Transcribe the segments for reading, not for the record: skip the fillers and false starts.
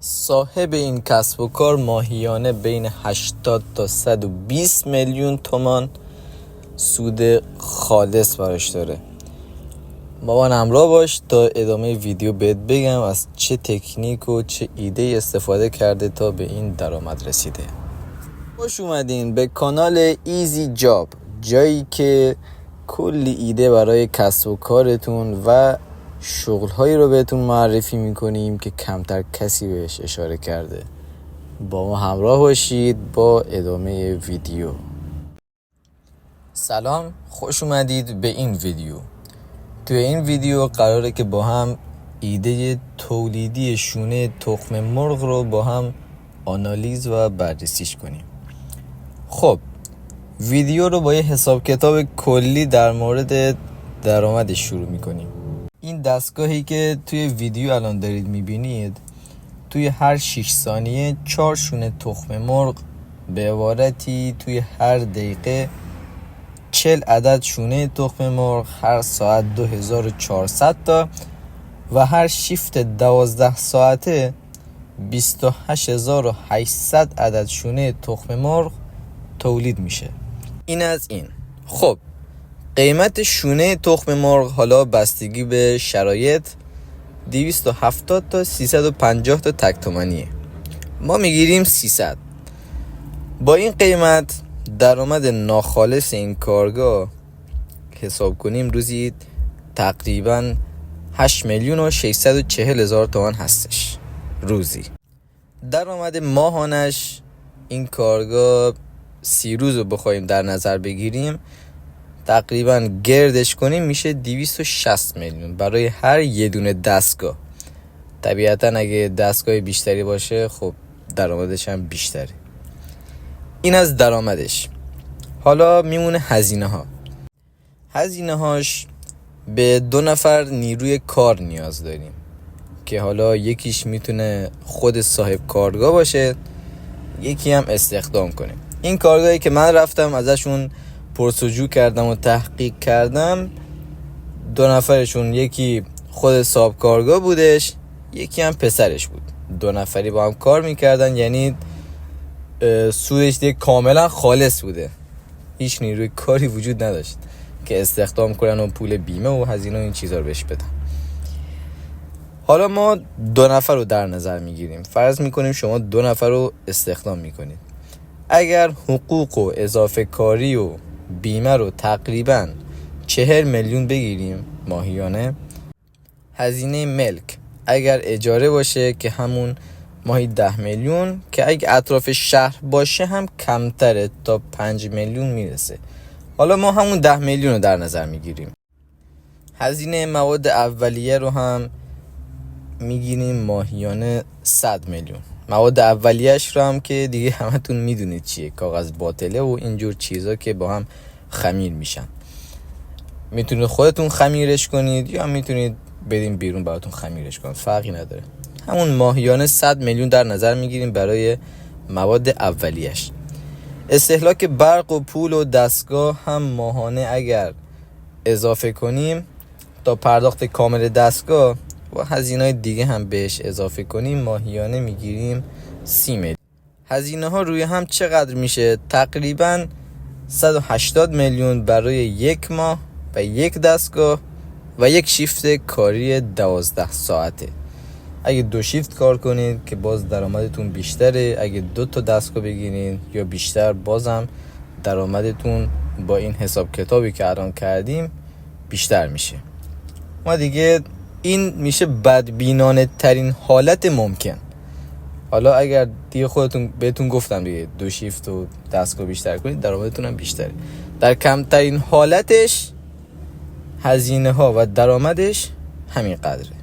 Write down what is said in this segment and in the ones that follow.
صاحب این کسب و کار ماهیانه بین 80 تا 120 میلیون تومان سود خالص براش داره. با من همراه باش تا ادامه ویدیو بهت بگم از چه تکنیک و چه ایده استفاده کرده تا به این درآمد رسیده. خوش اومدین به کانال ایزی جاب، جایی که کلی ایده برای کسب و کارتون و شغل‌هایی رو بهتون معرفی میکنیم که کمتر کسی بهش اشاره کرده. با ما همراه باشید با ادامه ویدیو. سلام، خوش اومدید به این ویدیو. توی این ویدیو قراره که با هم ایده تولیدی شونه تخم مرغ رو با هم آنالیز و بررسیش کنیم. خب ویدیو رو با یه حساب کتاب کلی در مورد درآمدش شروع میکنیم. این دستگاهی که توی ویدیو الان دارید میبینید توی هر 6 ثانیه 4 شونه تخم مرغ به عبارتی توی هر دقیقه 40 عدد شونه تخم مرغ، هر ساعت 2400 تا و هر شیفت 12 ساعته 28800 عدد شونه تخم مرغ تولید میشه. این از این. خب قیمت شونه تخم مرغ حالا بستگی به شرایط 270 تا 350 تا تک تومانیه. ما میگیریم 300. با این قیمت درآمد ناخالص این کارگاه حساب کنیم روزی تقریبا 8 میلیون و 640 هزار تومان هستش روزی. درآمد ماهانش این کارگاه 30 روز رو بخوایم در نظر بگیریم تقریبا گردش کنیم میشه 260 میلیون برای هر یه دونه دستگاه. طبیعتا اگه دستگاه بیشتری باشه خب درآمدش هم بیشتره. این از درآمدش. حالا میمونه هزینه ها. هزینه هاش به 2 نفر نیروی کار نیاز داریم که حالا یکیش میتونه خود صاحب کارگاه باشه، یکی هم استخدام کنه. این کارگاهی که من رفتم ازشون پرسجو کردم و تحقیق کردم 2 نفرشون یکی خود صاحب کارگاه بودش، یکی هم پسرش بود. 2 نفری با هم کار میکردن، یعنی سودش دیگه کاملا خالص بوده، هیچ نیروی کاری وجود نداشت که استخدام کنن و پول بیمه و هزینه و این چیزا رو بهش بدن. حالا ما 2 نفر رو در نظر میگیریم. فرض میکنیم شما 2 نفر رو استخدام میکنید. اگر حقوق و اضافه کاری و بیمه رو تقریبا 40 میلیون بگیریم ماهیانه، هزینه ملک اگر اجاره باشه که همون ماهی 10 میلیون که اگه اطراف شهر باشه هم کمتره تا 5 میلیون میرسه. حالا ما همون 10 میلیون رو در نظر میگیریم. هزینه مواد اولیه رو هم میگیریم ماهیانه 100 میلیون. مواد اولیه‌اش رو هم که دیگه همتون میدونید چیه، کاغذ باطله و اینجور چیزا که با هم خمیر میشن. میتونید خودتون خمیرش کنید یا میتونید بدین بیرون براتون خمیرش کنید، فرقی نداره. همون ماهیانه 100 میلیون در نظر میگیریم برای مواد اولیه‌اش. استهلاک برق و پول و دستگاه هم ماهانه اگر اضافه کنیم تا پرداخت کامل دستگاه و هزینه‌های دیگه هم بهش اضافه کنیم ماهیانه میگیریم 30 میلیون. هزینه ها روی هم چقدر میشه؟ تقریبا 180 میلیون برای 1 ماه و 1 دستگاه و 1 شیفت کاری 12 ساعته. اگه 2 شیفت کار کنید که باز درآمدتون بیشتره، اگه 2 تا دستگاه بگیرید یا بیشتر بازم درآمدتون با این حساب کتابی که الان کردیم بیشتر میشه. ما دیگه این میشه بدبینانه ترین حالت ممکن. حالا اگر دیگه خودتون بهتون گفتم دیگه 2 شیفت و دستگاه بیشتر کنید درآمدتون هم بیشتره. در کمترین حالتش هزینه ها و درآمدش همین قدره.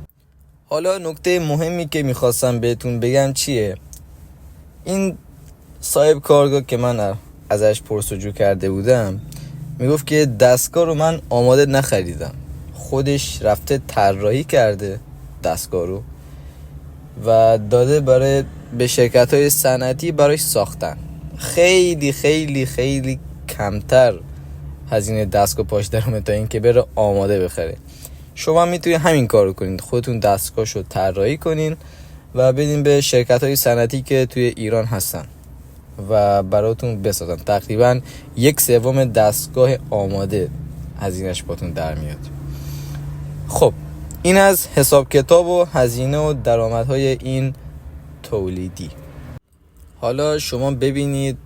حالا نکته مهمی که میخواستم بهتون بگم چیه؟ این صاحب کارگاه که من ازش پرسجو کرده بودم میگفت که دستگاه رو من آماده نخریدم، خودش رفته طراحی کرده دستگاه رو و داده برای به شرکت‌های صنعتی براش ساختن. خیلی خیلی خیلی کمتر هزینه دستگاه پاش درمه تا این که بره آماده بخره. شما میتونید همین کارو کنید، خودتون دستگاهشو طراحی کنین و بدین به شرکت‌های صنعتی که توی ایران هستن و براتون بسازن. تقریبا 1/3 دستگاه آماده هزینه‌اش باتون در میاد. خب این از حساب کتاب و هزینه و درآمدهای این تولیدی. حالا شما ببینید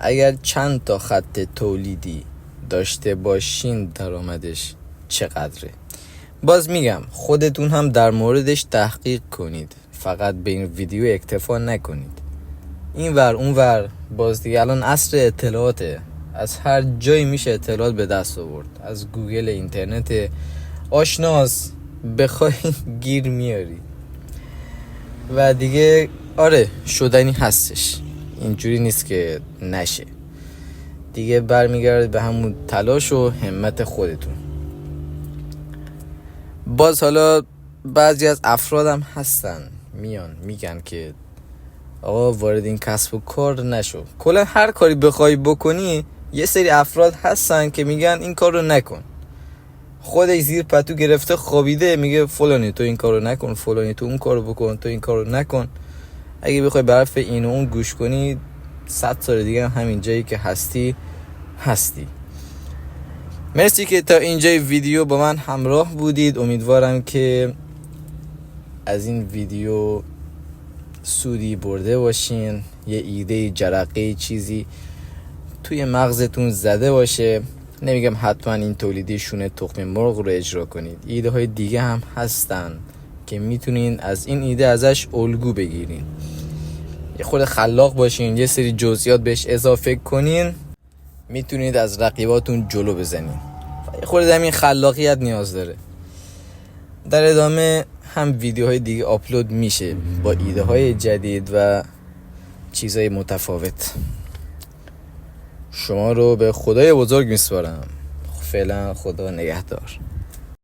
اگر چند تا خط تولیدی داشته باشین درآمدش چقدره. باز میگم خودتون هم در موردش تحقیق کنید، فقط به این ویدیو اکتفا نکنید. این ور اون ور، باز دیگه الان عصر اطلاعاته، از هر جایی میشه اطلاعات به دست آورد، از گوگل، اینترنت، آشناس بخوای گیر میاری و دیگه آره شدنی هستش، اینجوری نیست که نشه دیگه. برمیگرده به همون تلاش و همت خودتون. باز حالا بعضی از افرادم هستن میان میگن که آقا وارد این کسب و کار نشو. کلا هر کاری بخوای بکنی یه سری افراد هستن که میگن این کار رو نکن. خودش زیر پتو گرفته خوابیده میگه فلانی تو این کار رو نکن، فلانی تو اون کار رو بکن، تو این کار رو نکن. اگه بخوای برف این و اون گوش کنی 100 سال دیگه همین جایی که هستی. مرسی که تا اینجای ویدیو با من همراه بودید. امیدوارم که از این ویدیو سودی برده باشین، یه ایده جرقه چیزی توی مغزتون زده باشه. نمیگم حتما این تولیدی شونه تخم مرغ رو اجرا کنید، ایده های دیگه هم هستن که میتونین از این ایده ازش الگو بگیرین. یه خود خلاق باشین، یه سری جزئیات بهش اضافه کنین، میتونید از رقیباتون جلو بزنین. یه خود همین خلاقیت نیاز داره. در ادامه هم ویدیوهای دیگه آپلود میشه با ایده های جدید و چیزهای متفاوت. شما رو به خدای بزرگ میسپارم. فعلا خدا نگهدار.